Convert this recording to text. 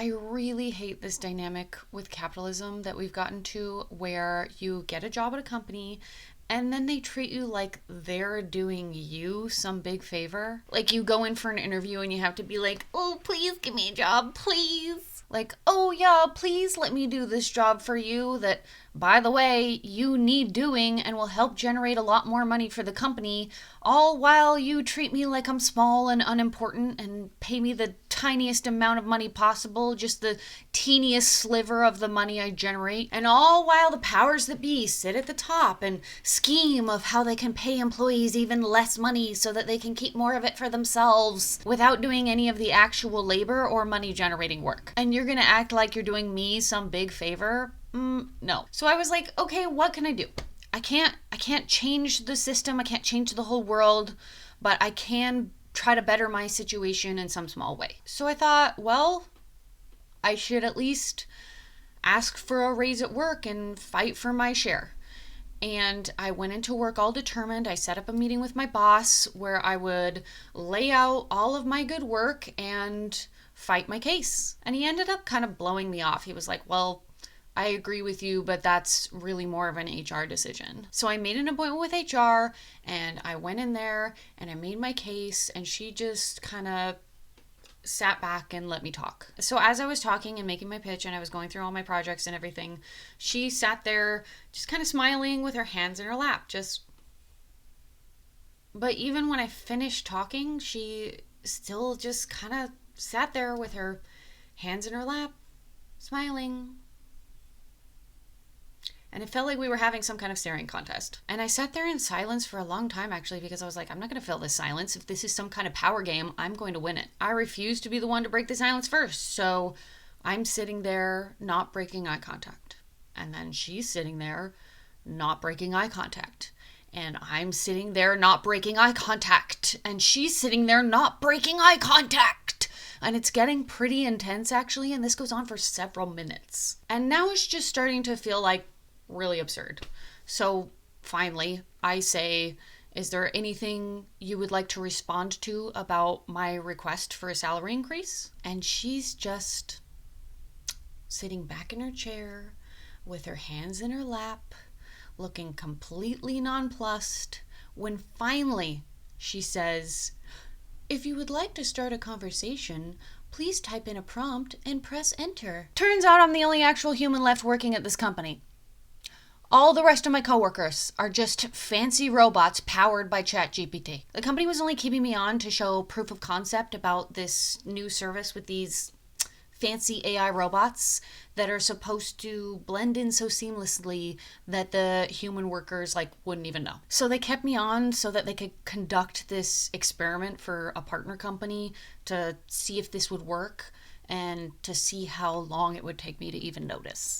I really hate this dynamic with capitalism that we've gotten to where you get a job at a company and then they treat you like they're doing you some big favor. Like you go in for an interview and you have to be like, oh, please give me a job, please. Like, oh yeah, please let me do this job for you that, by the way, you need doing and will help generate a lot more money for the company, all while you treat me like I'm small and unimportant and pay me the tiniest amount of money possible, just the teeniest sliver of the money I generate, and all while the powers that be sit at the top and scheme of how they can pay employees even less money so that they can keep more of it for themselves without doing any of the actual labor or money generating work. And you're gonna act like you're doing me some big favor? No. So I was like, okay, what can I do? I can't change the system, I can't change the whole world, but I can try to better my situation in some small way. So I thought, well, I should at least ask for a raise at work and fight for my share. And I went into work all determined. I set up a meeting with my boss where I would lay out all of my good work and fight my case. And he ended up kind of blowing me off. He was like, well, I agree with you, but that's really more of an HR decision. So I made an appointment with HR and I went in there and I made my case, and she just kind of sat back and let me talk. So as I was talking and making my pitch and I was going through all my projects and everything, she sat there just kind of smiling with her hands in her lap, just. But even when I finished talking, she still just kind of sat there with her hands in her lap, smiling. And it felt like we were having some kind of staring contest. And I sat there in silence for a long time, actually, because I was like, I'm not going to fill this silence. If this is some kind of power game, I'm going to win it. I refuse to be the one to break the silence first. So I'm sitting there not breaking eye contact. And then she's sitting there not breaking eye contact. And I'm sitting there not breaking eye contact. And she's sitting there not breaking eye contact. And it's getting pretty intense, actually. And this goes on for several minutes. And now it's just starting to feel like really absurd. So finally, I say, is there anything you would like to respond to about my request for a salary increase? And she's just sitting back in her chair with her hands in her lap, looking completely nonplussed, when finally she says, if you would like to start a conversation, please type in a prompt and press enter. Turns out I'm the only actual human left working at this company. All the rest of my coworkers are just fancy robots powered by ChatGPT. The company was only keeping me on to show proof of concept about this new service with these fancy AI robots that are supposed to blend in so seamlessly that the human workers wouldn't even know. So they kept me on so that they could conduct this experiment for a partner company to see if this would work and to see how long it would take me to even notice.